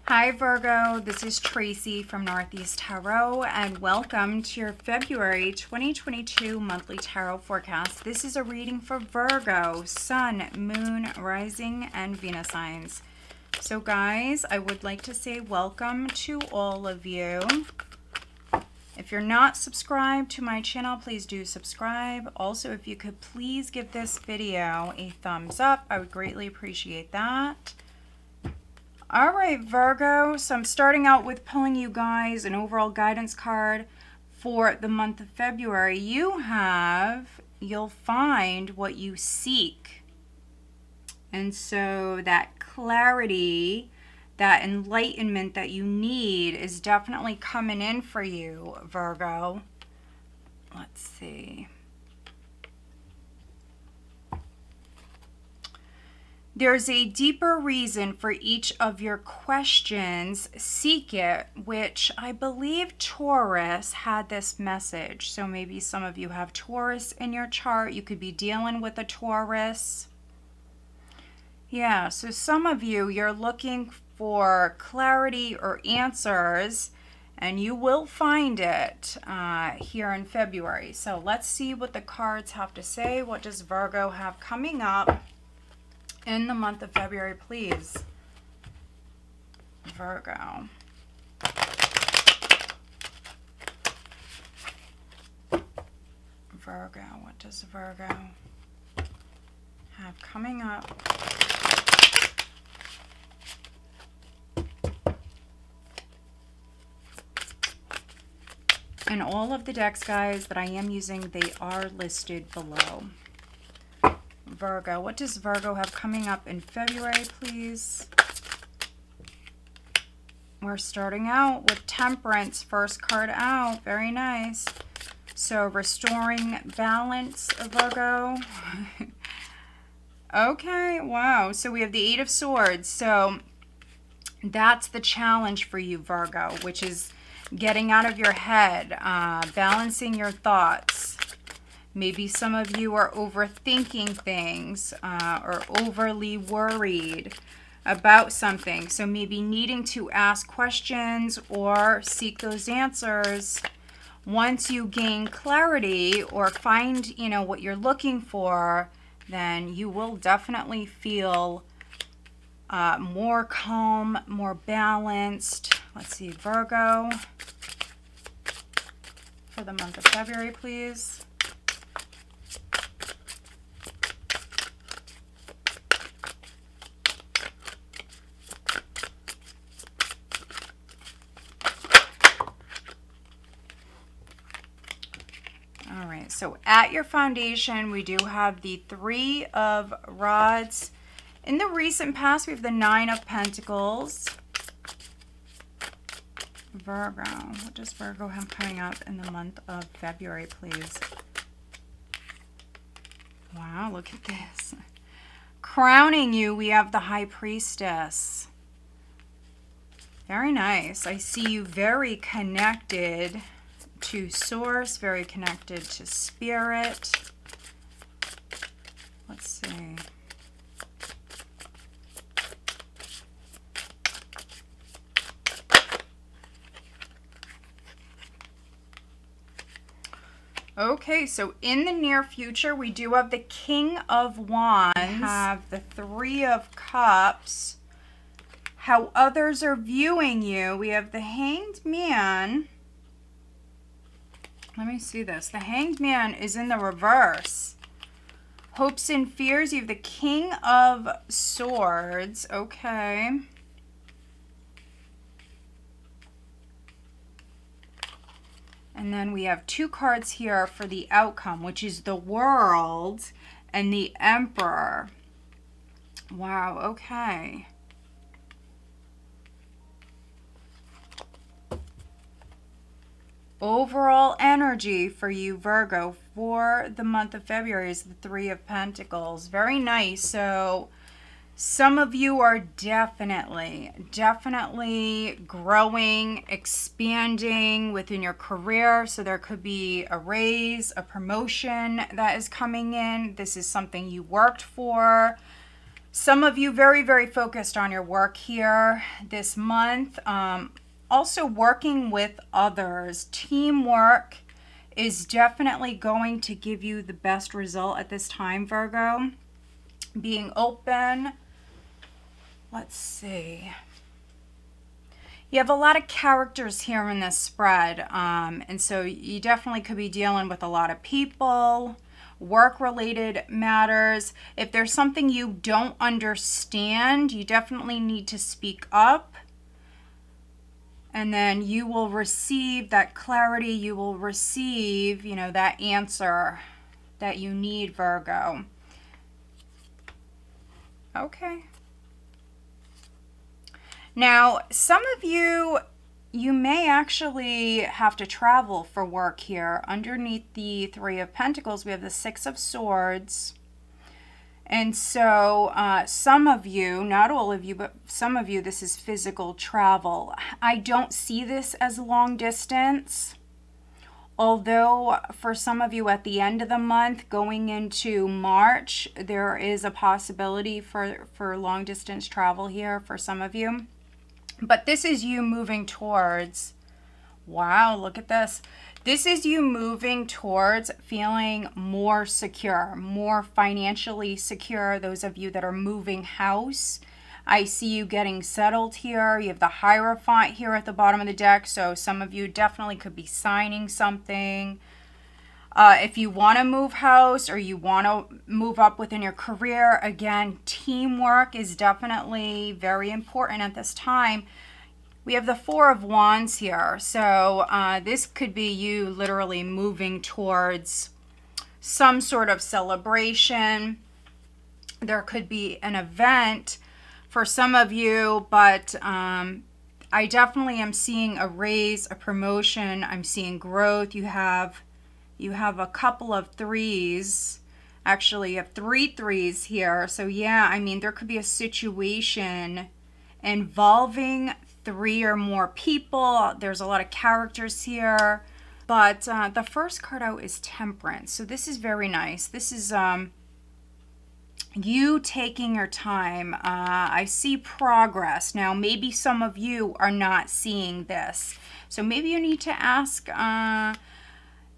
Hi Virgo, this is Tracy from Northeast Tarot and welcome to your February 2022 monthly tarot forecast. This is a reading for Virgo, Sun, Moon, Rising, and Venus signs. So guys, I would like to say welcome to all of you. If you're not subscribed to my channel, please do subscribe. Also, if you could please give this video a thumbs up, I would greatly appreciate that. All right, Virgo, so I'm starting out with pulling you guys an overall guidance card for the month of February. You'll find what you seek. And so that clarity, that enlightenment that you need is definitely coming in for you, Virgo. Let's see. There's a deeper reason for each of your questions. Seek it, which I believe Taurus had this message. So maybe some of you have Taurus in your chart. You could be dealing with a Taurus. Yeah, so some of you, you're looking for clarity or answers, and you will find it here in February. So let's see what the cards have to say. What does Virgo have coming up in the month of February, please? Virgo. Virgo, what does Virgo have coming up? And all of the decks, guys, that I am using, they are listed below. Virgo, what does Virgo have coming up in February, please? We're starting out with Temperance, first card out. Very nice. So restoring balance, Virgo. Okay, wow. So we have the Eight of Swords. So that's the challenge for you, Virgo, which is getting out of your head, balancing your thoughts. Maybe some of you are overthinking things or overly worried about something. So maybe needing to ask questions or seek those answers. Once you gain clarity or find, what you're looking for, then you will definitely feel more calm, more balanced. Let's see, Virgo, for the month of February, please. So at your foundation, we do have the Three of Rods. In the recent past, we have the Nine of Pentacles. Virgo, what does Virgo have coming up in the month of February, please? Wow, look at this. Crowning you, we have the High Priestess. Very nice. I see you very connected to Source, very connected to Spirit. Let's see. Okay, so in the near future, we do have the King of Wands, have the Three of Cups, how others are viewing you. We have the Hanged Man. Let me see this. The Hanged Man is in the reverse. Hopes and fears. You have the King of Swords. Okay. And then we have two cards here for the outcome, which is the World and the Emperor. Wow, okay. Overall energy for you, Virgo, for the month of February is the Three of Pentacles. Very nice. So some of you are definitely growing, expanding within your career. So there could be a raise, a promotion that is coming in. This is something you worked for. Some of you very, very focused on your work here this month. Also working with others. Teamwork is definitely going to give you the best result at this time, Virgo. Being open. Let's see. You have a lot of characters here in this spread. And so you definitely could be dealing with a lot of people. Work-related matters. If there's something you don't understand, you definitely need to speak up. And then you will receive that clarity. You will receive, you know, that answer that you need, Virgo. Okay. Now, some of you, you may actually have to travel for work here. Underneath the Three of Pentacles, we have the Six of Swords. And so some of you, not all of you, but some of you, this is physical travel. I don't see this as long distance. Although for some of you at the end of the month, going into March, there is a possibility for long distance travel here for some of you. But this is you moving towards, wow, look at this. This is you moving towards feeling more secure, more financially secure. Those of you that are moving house, I see you getting settled here. You have the Hierophant here at the bottom of the deck. So some of you definitely could be signing something. If you want to move house or you want to move up within your career, again, teamwork is definitely very important at this time. We have the Four of Wands here. So this could be you literally moving towards some sort of celebration. There could be an event for some of you, but I definitely am seeing a raise, a promotion. I'm seeing growth. You have a couple of threes. Actually, you have three threes here. So yeah, I mean, there could be a situation involving three or more people. There's a lot of characters here. But the first card out is Temperance. So this is very nice. This is you taking your time. I see progress. Now, maybe some of you are not seeing this. So maybe you need to ask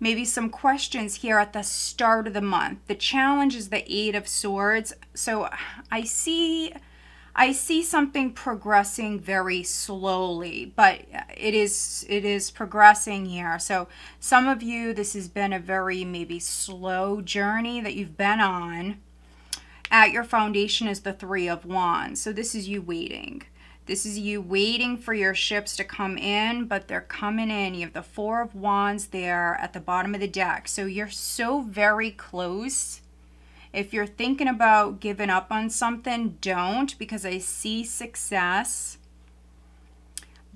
maybe some questions here at the start of the month. The challenge is the Eight of Swords. So I see something progressing very slowly, but it is progressing here. So some of you, this has been a very maybe slow journey that you've been on. At your foundation is the Three of Wands. So this is you waiting. This is you waiting for your ships to come in, but they're coming in. You have the Four of Wands there at the bottom of the deck. So you're so very close. If you're thinking about giving up on something, don't, because I see success.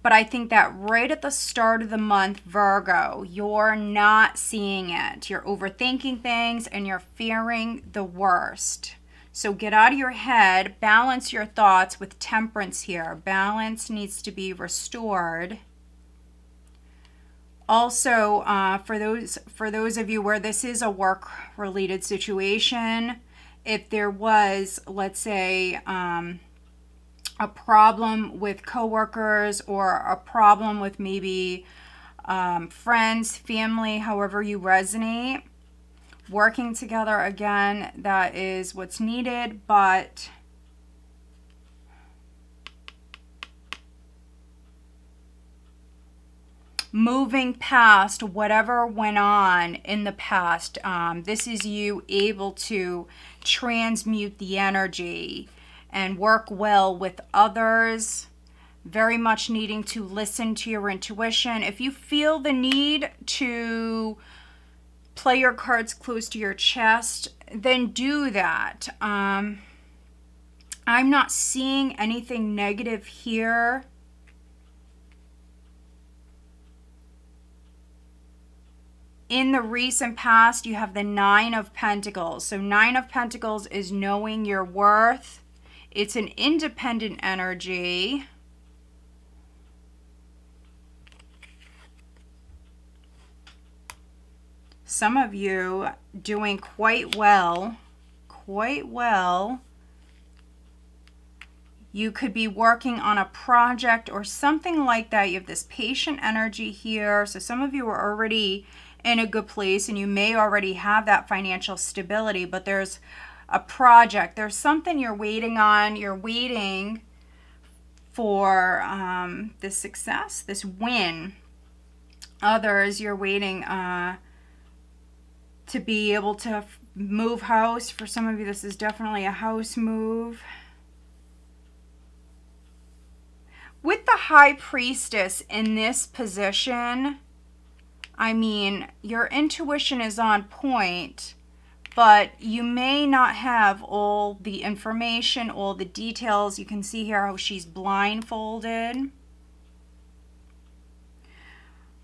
But I think that right at the start of the month, Virgo, you're not seeing it. You're overthinking things and you're fearing the worst. So get out of your head, balance your thoughts with Temperance here. Balance needs to be restored. Also, for those of you where this is a work-related situation, if there was, let's say, a problem with coworkers or a problem with maybe friends, family, however you resonate, working together, again, that is what's needed. But moving past whatever went on in the past, this is you able to transmute the energy and work well with others. Very much needing to listen to your intuition. If you feel the need to play your cards close to your chest, then do that. I'm not seeing anything negative here. In the recent past, you have the Nine of Pentacles. So Nine of Pentacles is knowing your worth. It's an independent energy. Some of you doing quite well You could be working on a project or something like that. You have this patient energy here. So some of you are already in a good place and you may already have that financial stability, but there's a project. There's something you're waiting on. You're waiting for this success, this win. Others, you're waiting to be able to move house. For some of you, this is definitely a house move. With the High Priestess in this position, I mean, your intuition is on point, but you may not have all the information, all the details. You can see here how she's blindfolded.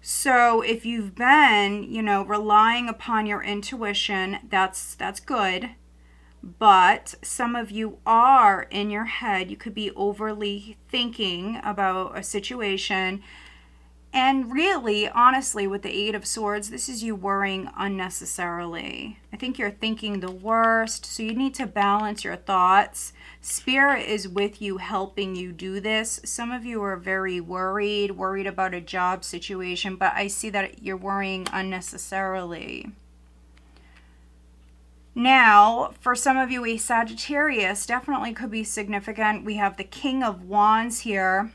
So if you've been, you know, relying upon your intuition, that's good. But some of you are in your head. You could be overly thinking about a situation. And really, honestly, with the Eight of Swords, this is you worrying unnecessarily. I think you're thinking the worst. So you need to balance your thoughts. Spirit is with you, helping you do this. Some of you are very worried about a job situation, but I see that you're worrying unnecessarily. Now, for some of you, a Sagittarius definitely could be significant. We have the King of Wands here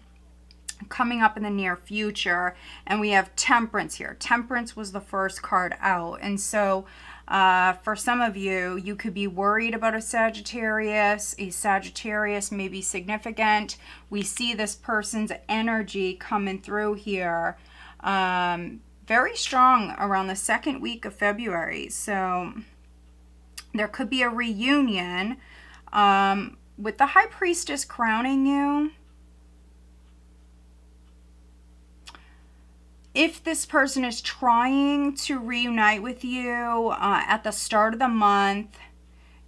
coming up in the near future, and we have Temperance here. Temperance was the first card out, and so for some of you, you could be worried about a Sagittarius. A Sagittarius may be significant. We see this person's energy coming through here very strong around the second week of February. So there could be a reunion with the High Priestess crowning you. If this person is trying to reunite with you at the start of the month,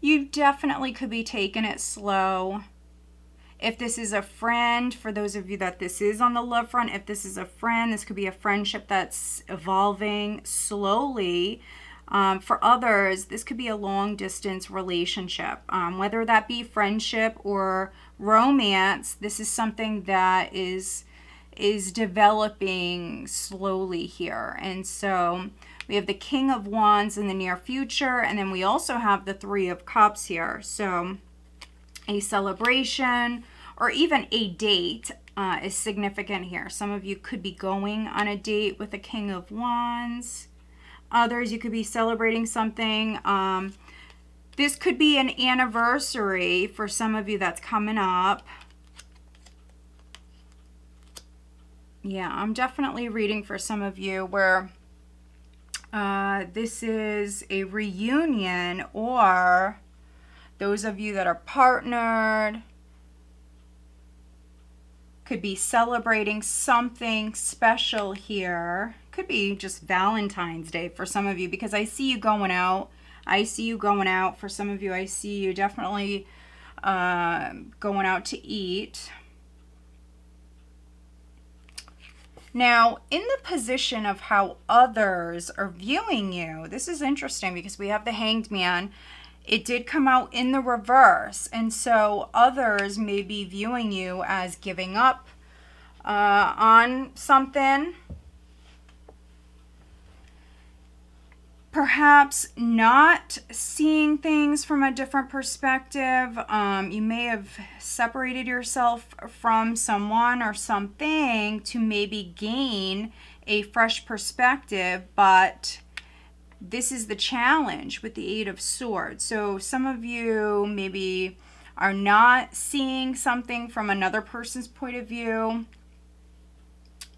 you definitely could be taking it slow. If this is a friend, for those of you that this is on the love front, if this is a friend, this could be a friendship that's evolving slowly. For others, this could be a long distance relationship, whether that be friendship or romance. This is something that is developing slowly here. And so we have the King of Wands in the near future, and then we also have the Three of Cups here. So a celebration or even a date is significant here. Some of you could be going on a date with the King of Wands. Others, you could be celebrating something. This could be an anniversary for some of you that's coming up. Yeah, I'm definitely reading for some of you where this is a reunion, or those of you that are partnered could be celebrating something special here. Could be just Valentine's Day for some of you, because I see you going out. I see you going out. For some of you, I see you definitely going out to eat. Now, in the position of how others are viewing you, this is interesting because we have the Hanged Man. It did come out in the reverse, and so others may be viewing you as giving up on something. Perhaps not seeing things from a different perspective. You may have separated yourself from someone or something to maybe gain a fresh perspective, but this is the challenge with the Eight of Swords. So some of you maybe are not seeing something from another person's point of view,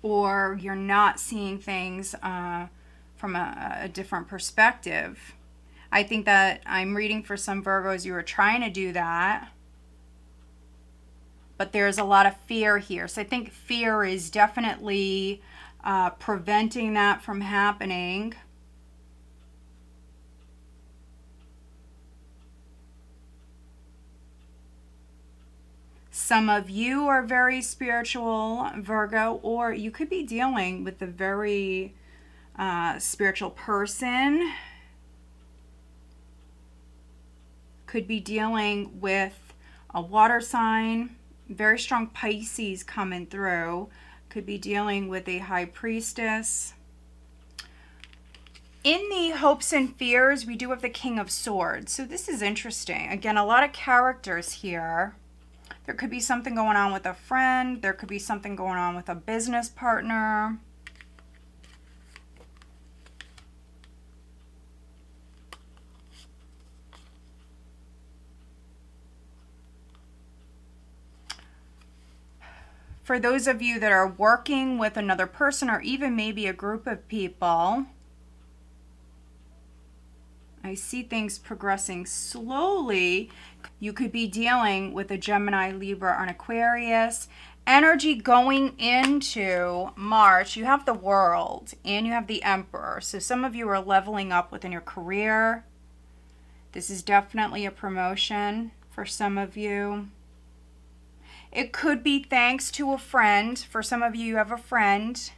or you're not seeing things from a different perspective. I think that I'm reading for some Virgos, you were trying to do that, but there's a lot of fear here. So I think fear is definitely preventing that from happening. Some of you are very spiritual, Virgo, or you could be dealing with a very spiritual person. Could be dealing with a water sign. Very strong Pisces coming through. Could be dealing with a high priestess. In the hopes and fears, we do have the King of Swords. So this is interesting. Again, a lot of characters here. There could be something going on with a friend. There could be something going on with a business partner. For those of you that are working with another person or even maybe a group of people, I see things progressing slowly. You could be dealing with a Gemini, Libra, or an Aquarius. Energy going into March, you have the World and you have the Emperor. So some of you are leveling up within your career. This is definitely a promotion for some of you. It could be thanks to a friend. For some of you, you have a friend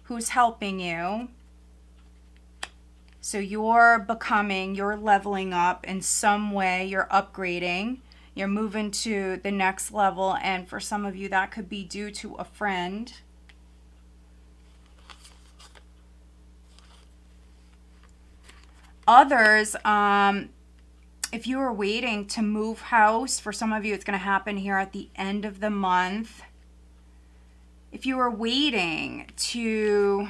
who's helping you. So you're leveling up in some way, you're upgrading, you're moving to the next level, and for some of you that could be due to a friend. Others, if you were waiting to move house, for some of you it's going to happen here at the end of the month. If you were waiting to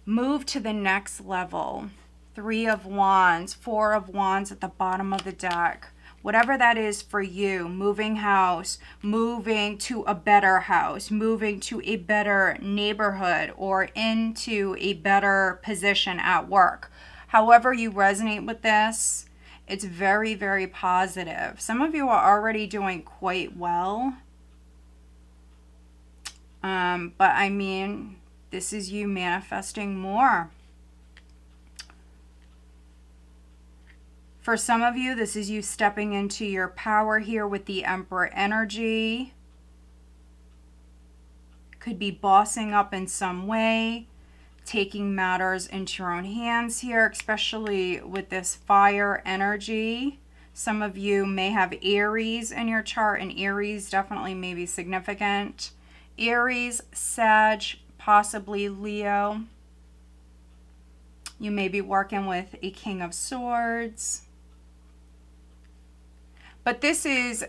move to the next level, 3 of Wands, 4 of Wands at the bottom of the deck. Whatever that is for you, moving house, moving to a better house, moving to a better neighborhood, or into a better position at work. However you resonate with this, it's very, very positive. Some of you are already doing quite well. But I mean, this is you manifesting more. For some of you, this is you stepping into your power here with the Emperor energy. Could be bossing up in some way, taking matters into your own hands here, especially with this fire energy. Some of you may have Aries in your chart, and Aries definitely may be significant. Aries, Sag, possibly Leo. You may be working with a King of Swords. But this is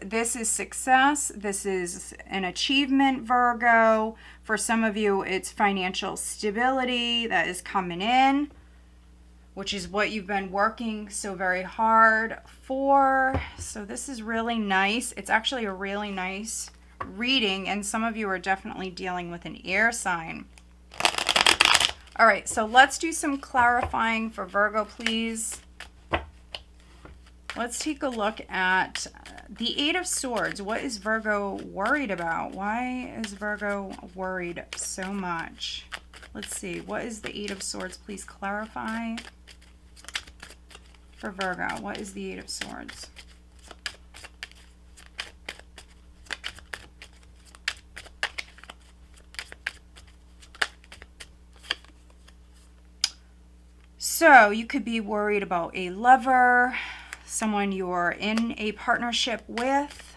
success. This is an achievement, Virgo. For some of you, it's financial stability that is coming in, which is what you've been working so very hard for. So this is really nice. It's actually a really nice reading, and some of you are definitely dealing with an air sign. All right, so let's do some clarifying for Virgo, please. Let's take a look at the 8 of Swords. What is Virgo worried about? Why is Virgo worried so much? Let's see. What is the 8 of Swords? Please clarify for Virgo. What is the 8 of Swords? So you could be worried about a lover, someone you're in a partnership with.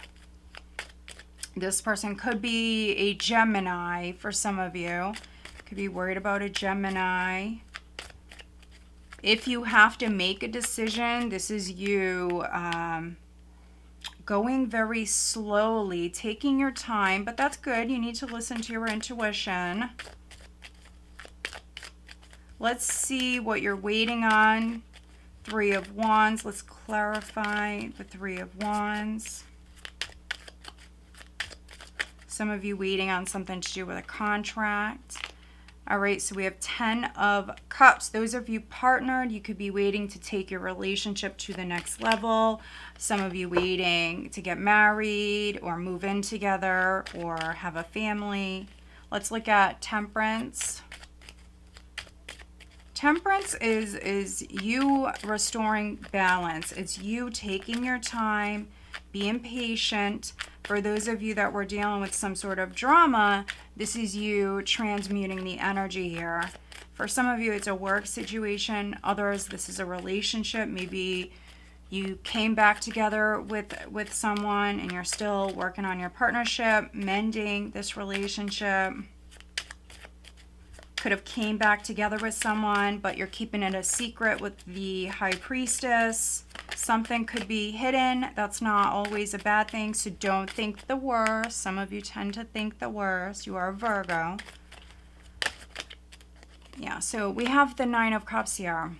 This person could be a Gemini for some of you. Could be worried about a Gemini. If you have to make a decision, this is you going very slowly, taking your time, but that's good. You need to listen to your intuition. Let's see what you're waiting on. 3 of Wands. Let's clarify the 3 of Wands. Some of you waiting on something to do with a contract. All right, so we have 10 of Cups. Those of you partnered, you could be waiting to take your relationship to the next level. Some of you waiting to get married or move in together or have a family. Let's look at Temperance. Temperance is you restoring balance. It's you taking your time, being patient. For those of you that were dealing with some sort of drama, this is you transmuting the energy here. For some of you, it's a work situation. Others, this is a relationship. Maybe You came back together with someone and you're still working on your partnership, mending this relationship. Could have came back together with someone, but you're keeping it a secret with the High Priestess. Something could be hidden. That's not always a bad thing, so don't think the worst. Some of you tend to think the worst. You are a Virgo. Yeah, so we have the Nine of Cups here.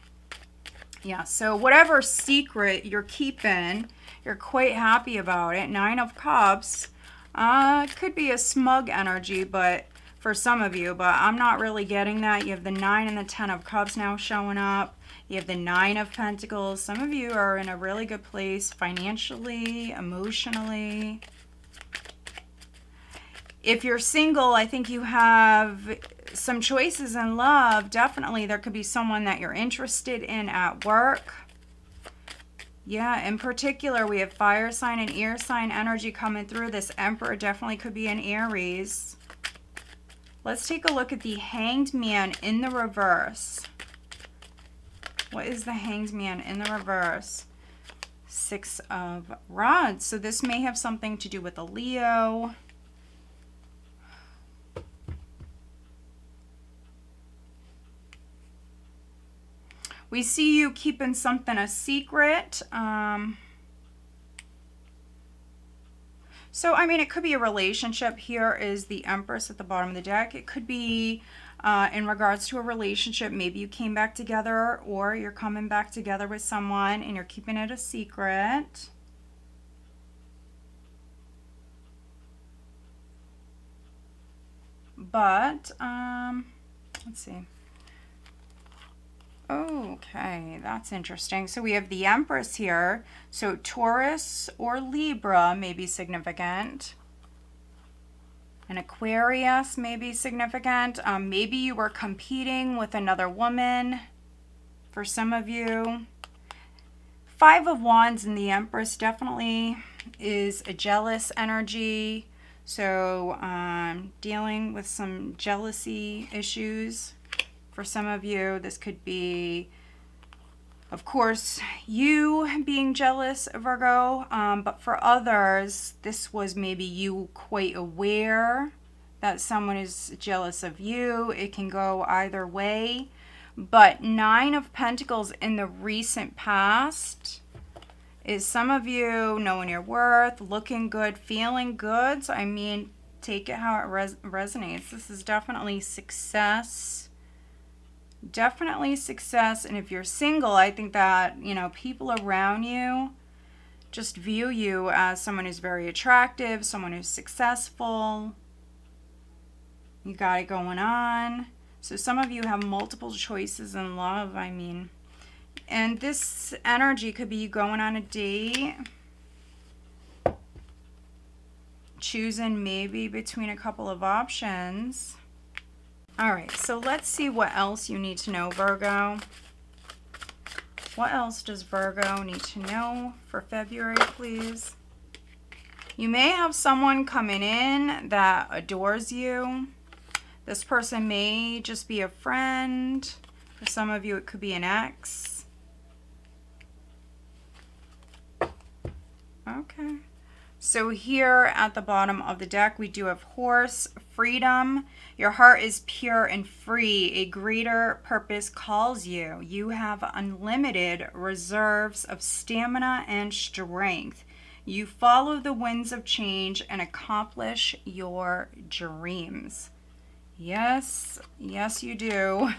Yeah, so whatever secret you're keeping, you're quite happy about it. Nine of Cups could be a smug energy, but for some of you, but I'm not really getting that. You have the 9 and the 10 of Cups now showing up. You have the 9 of Pentacles. Some of you are in a really good place financially, emotionally. If you're single, I think you have some choices in love. Definitely, there could be someone that you're interested in at work. Yeah, in particular, we have fire sign and air sign energy coming through. This Emperor definitely could be an Aries. Let's take a look at the Hanged Man in the reverse. What is the Hanged Man in the reverse? 6 of Rods. So this may have something to do with a Leo. We see you keeping something a secret. So, I mean, it could be a relationship. Here is the Empress at the bottom of the deck. It could be in regards to a relationship. Maybe you came back together or you're coming back together with someone and you're keeping it a secret. But, let's see. Okay, that's interesting. So we have the Empress here. So Taurus or Libra may be significant. An Aquarius may be significant. Maybe you were competing with another woman for some of you. 5 of Wands in the Empress definitely is a jealous energy. So dealing with some jealousy issues. For some of you, this could be, of course, you being jealous, Virgo. But for others, this was maybe you quite aware that someone is jealous of you. It can go either way. But 9 of Pentacles in the recent past is some of you knowing your worth, looking good, feeling good. So, I mean, take it how it resonates. This is definitely success. Definitely success. And if you're single, I think that, you know, people around you just view you as someone who's very attractive, someone who's successful. You got it going on. So some of you have multiple choices in love, I mean. And this energy could be you going on a date, choosing maybe between a couple of options. All right, so let's see what else you need to know, Virgo. What else does Virgo need to know for February, please? You may have someone coming in that adores you. This person may just be a friend. For some of you, it could be an ex. Okay. So here at the bottom of the deck, we do have Horse, freedom. Your heart is pure and free. A greater purpose calls you. You have unlimited reserves of stamina and strength. You follow the winds of change and accomplish your dreams. Yes, yes you do.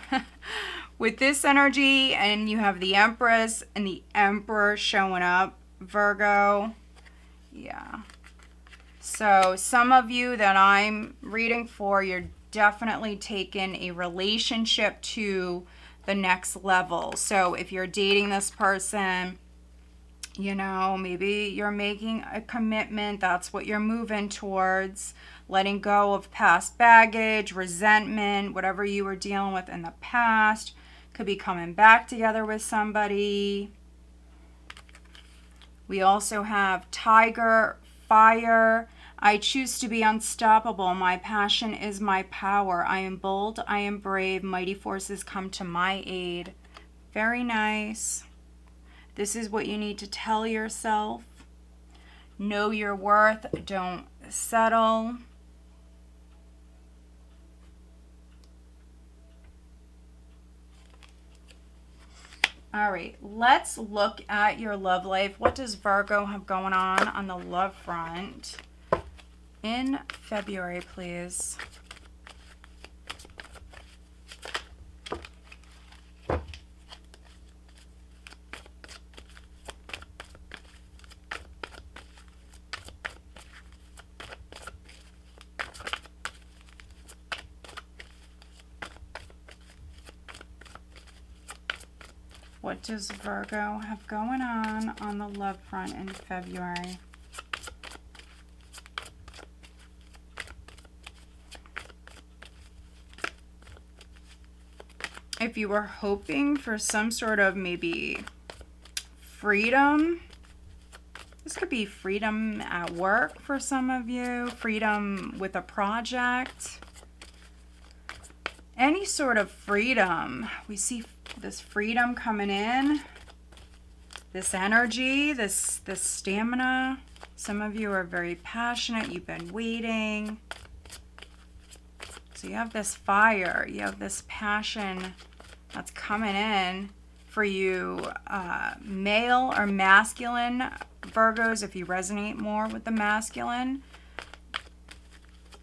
With this energy, and you have the Empress and the Emperor showing up, Virgo. Yeah. So some of you that I'm reading for, you're definitely taking a relationship to the next level. So if you're dating this person, you know, maybe you're making a commitment. That's what you're moving towards. Letting go of past baggage, resentment, whatever you were dealing with in the past. Could be coming back together with somebody. We also have Tiger, fire. I choose to be unstoppable. My passion is my power. I am bold. I am brave. Mighty forces come to my aid. Very nice. This is what you need to tell yourself. Know your worth. Don't settle. All right, let's look at your love life. What does Virgo have going on the love front in February, please? What does Virgo have going on the love front in February? If you were hoping for some sort of maybe freedom, this could be freedom at work for some of you, freedom with a project, any sort of freedom. We see this freedom coming in, this energy, this stamina. Some of you are very passionate. You've been waiting. So you have this fire. You have this passion that's coming in for you, male or masculine Virgos, if you resonate more with the masculine.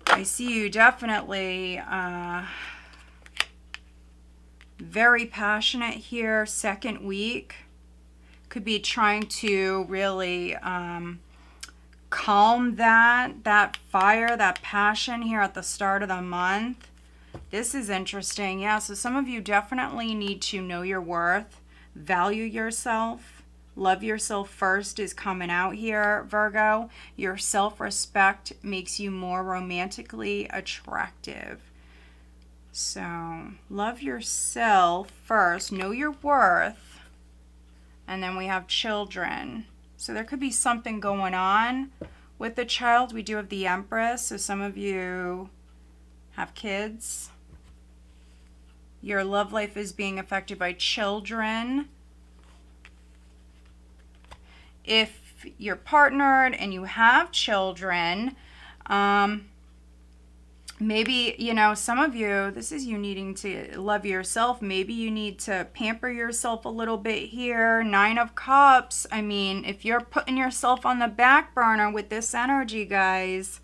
I see you definitely very passionate here. Second week could be trying to really calm that fire, that passion here at the start of the month. This is interesting. Yeah, so some of you definitely need to know your worth, value yourself, love yourself first is coming out here, Virgo. Your self-respect makes you more romantically attractive. So love yourself first, know your worth, and then we have children. So there could be something going on with the child. We do have the Empress, so some of you have kids. Your love life is being affected by children. If you're partnered and you have children, maybe, you know, some of you, this is you needing to love yourself. Maybe you need to pamper yourself a little bit here. 9 of Cups. I mean, if you're putting yourself on the back burner with this energy, guys,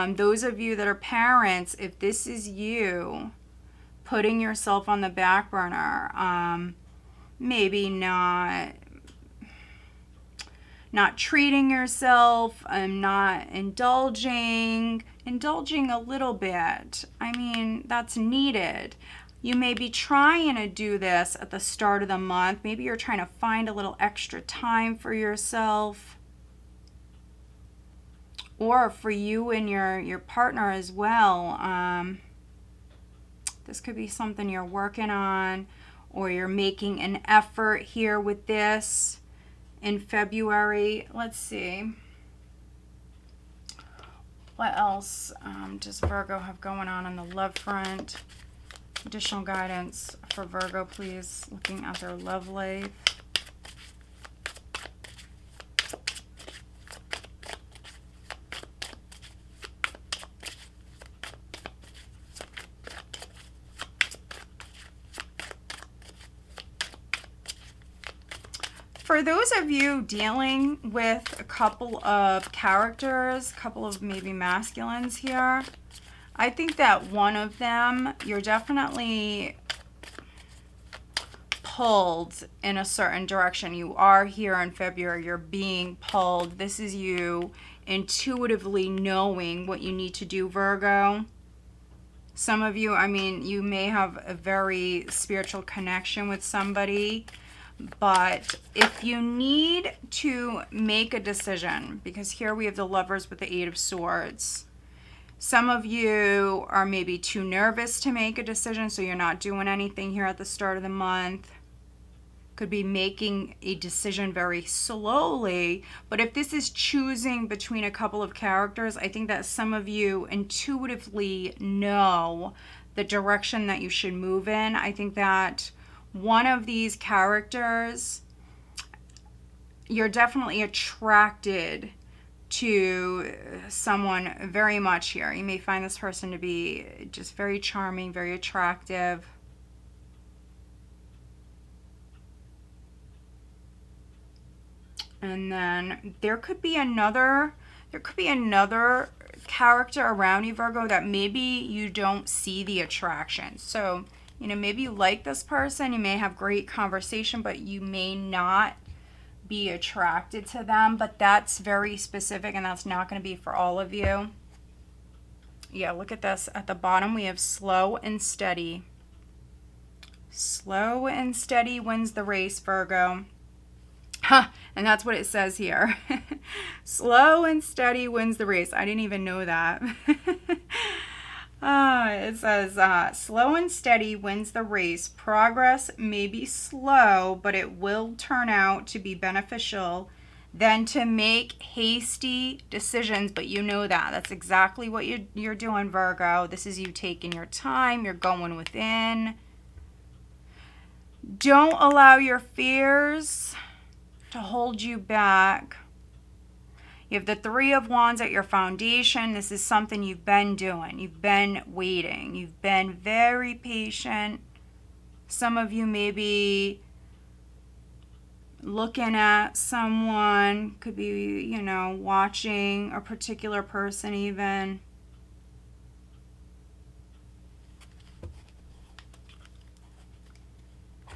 those of you that are parents, if this is you putting yourself on the back burner, maybe not treating yourself, not indulging a little bit. I mean, that's needed. You may be trying to do this at the start of the month. Maybe you're trying to find a little extra time for yourself, or for you and your partner as well. This could be something you're working on, or you're making an effort here with this in February. Let's see. What else does Virgo have going on the love front? Additional guidance for Virgo, please. Looking at their love life. For those of you dealing with a couple of characters, a couple of maybe masculines here, I think that one of them, you're definitely pulled in a certain direction. You are here in February, you're being pulled. This is you intuitively knowing what you need to do, Virgo. Some of you, I mean, you may have a very spiritual connection with somebody. But if you need to make a decision, because here we have the Lovers with the 8 of Swords. Some of you are maybe too nervous to make a decision, so you're not doing anything here at the start of the month. Could be making a decision very slowly. But if this is choosing between a couple of characters, I think that some of you intuitively know the direction that you should move in. I think that one of these characters you're definitely attracted to someone very much here. You may find this person to be just very charming, very attractive. And then there could be another character around you, Virgo, that maybe you don't see the attraction. So, you know, maybe you like this person, you may have great conversation, but you may not be attracted to them. But that's very specific, and that's not going to be for all of you. Yeah, look at this. At the bottom, we have slow and steady. Slow and steady wins the race, Virgo. Huh, and that's what it says here. Slow and steady wins the race. I didn't even know that. It says, slow and steady wins the race. Progress may be slow, but it will turn out to be beneficial than to make hasty decisions. But you know that. That's exactly what you're doing, Virgo. This is you taking your time. You're going within. Don't allow your fears to hold you back. You have the Three of Wands at your foundation. This is something you've been doing. You've been waiting. You've been very patient. Some of you may be looking at someone, could be, you know, watching a particular person even.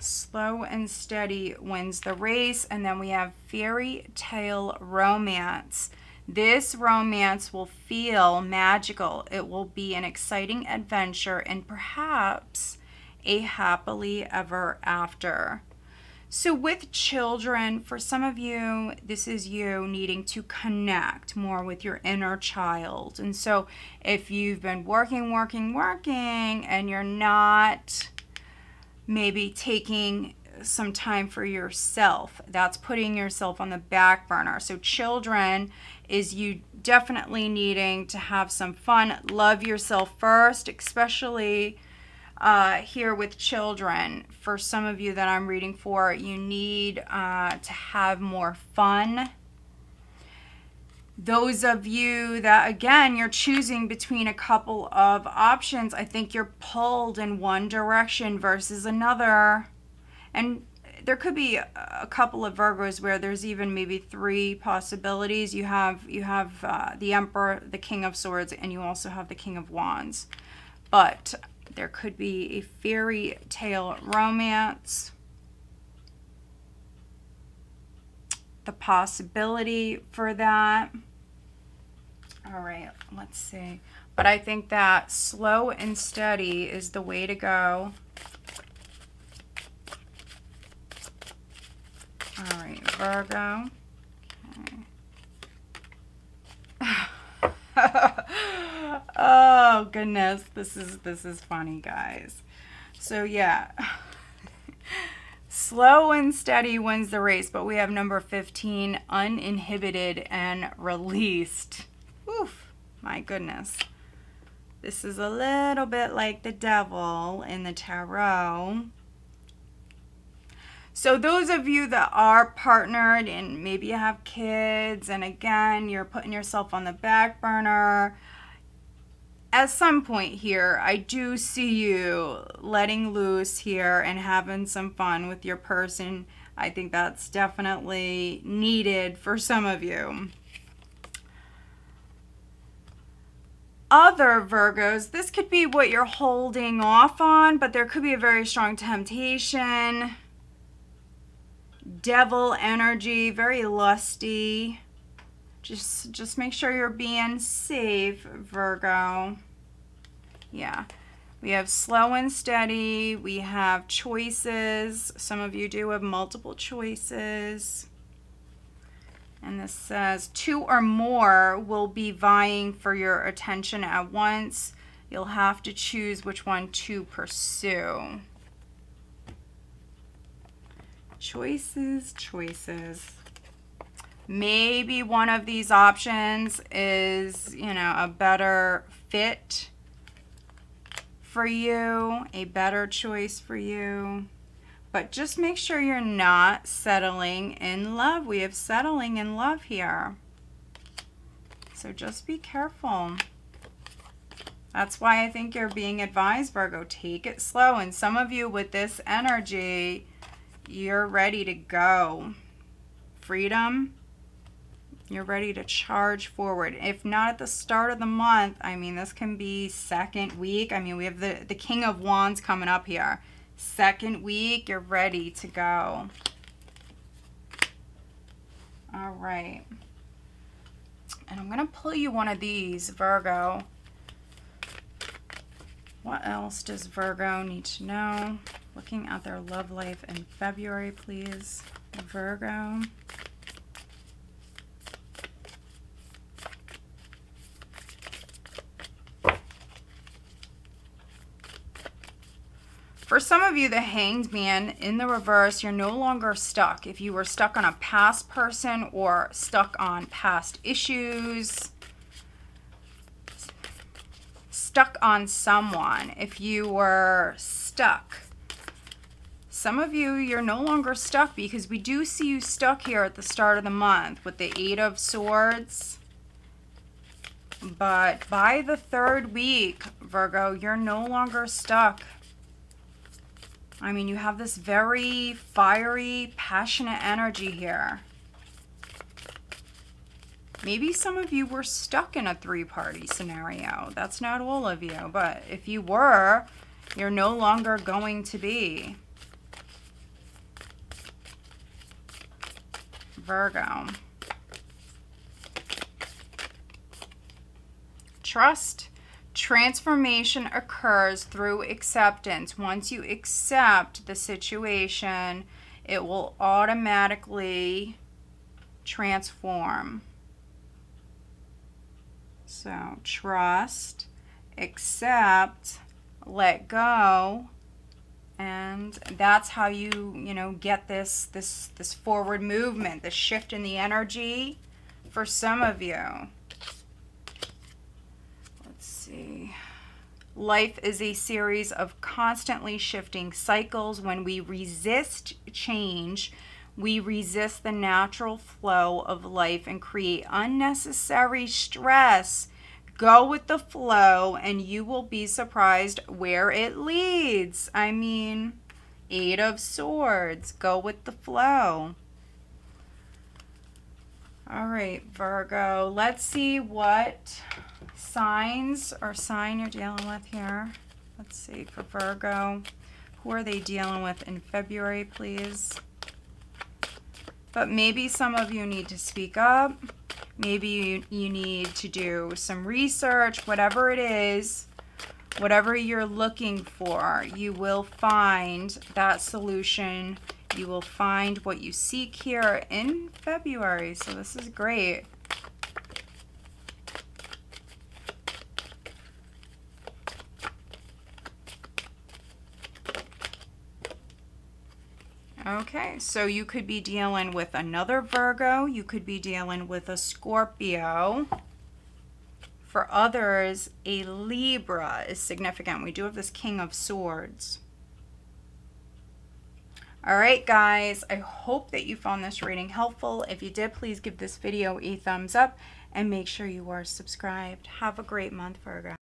Slow and steady wins the race. And then we have fairy tale romance. This romance will feel magical. It will be an exciting adventure and perhaps a happily ever after. So with children, for some of you, this is you needing to connect more with your inner child. And so if you've been working, and you're not maybe taking some time for yourself, that's putting yourself on the back burner. So children is you definitely needing to have some fun, love yourself first, especially here with children. For some of you that I'm reading for, you need to have more fun. Those of you that, again, you're choosing between a couple of options, I think you're pulled in one direction versus another. And there could be a couple of Virgos where there's even maybe three possibilities. You have the Emperor, the King of Swords, and you also have the King of Wands. But there could be a fairy tale romance. The possibility for that. All right, let's see. But I think that slow and steady is the way to go. All right, Virgo. Okay. Oh goodness, this is funny, guys. So yeah. Slow and steady wins the race, but we have number 15, uninhibited and released. Oof, my goodness. This is a little bit like the devil in the tarot. So those of you that are partnered and maybe you have kids, and again, you're putting yourself on the back burner, at some point here, I do see you letting loose here and having some fun with your person. I think that's definitely needed for some of you. Other Virgos, this could be what you're holding off on, but there could be a very strong temptation. Devil energy, very lusty. Just make sure you're being safe, Virgo. Yeah. We have slow and steady. We have choices. Some of you do have multiple choices. And this says 2 or more will be vying for your attention at once. You'll have to choose which one to pursue. Choices, choices. Maybe one of these options is, you know, a better fit for you, a better choice for you. But just make sure you're not settling in love. We have settling in love here. So just be careful. That's why I think you're being advised, Virgo, take it slow. And some of you with this energy, you're ready to go. Freedom. You're ready to charge forward. If not at the start of the month, I mean, this can be second week. I mean, we have the King of Wands coming up here. Second week, you're ready to go. All right. And I'm going to pull you one of these, Virgo. What else does Virgo need to know? Looking at their love life in February, please. Virgo. For some of you, the Hanged Man in the reverse, you're no longer stuck. If you were stuck on a past person or stuck on past issues, stuck on someone, if you were stuck, some of you, you're no longer stuck, because we do see you stuck here at the start of the month with the 8 of Swords. But by the third week, Virgo, you're no longer stuck. I mean, you have this very fiery, passionate energy here. Maybe some of you were stuck in a three-party scenario. That's not all of you, but if you were, you're no longer going to be. Virgo. Trust. Transformation occurs through acceptance. Once you accept the situation, it will automatically transform. So trust, accept, let go, and that's how you get this forward movement, this shift in the energy for some of you. Life is a series of constantly shifting cycles. When we resist change, we resist the natural flow of life and create unnecessary stress. Go with the flow and you will be surprised where it leads. I mean, 8 of Swords. Go with the flow. All right, Virgo. Let's see what signs or sign you're dealing with here. Let's see for Virgo. Who are they dealing with in February, please? But maybe some of you need to speak up. Maybe you need to do some research. Whatever it is, whatever you're looking for, you will find that solution. You will find what you seek here in February. So this is great. Okay, so you could be dealing with another Virgo. You could be dealing with a Scorpio. For others, a Libra is significant. We do have this King of Swords. All right, guys, I hope that you found this reading helpful. If you did, please give this video a thumbs up and make sure you are subscribed. Have a great month, Virgo.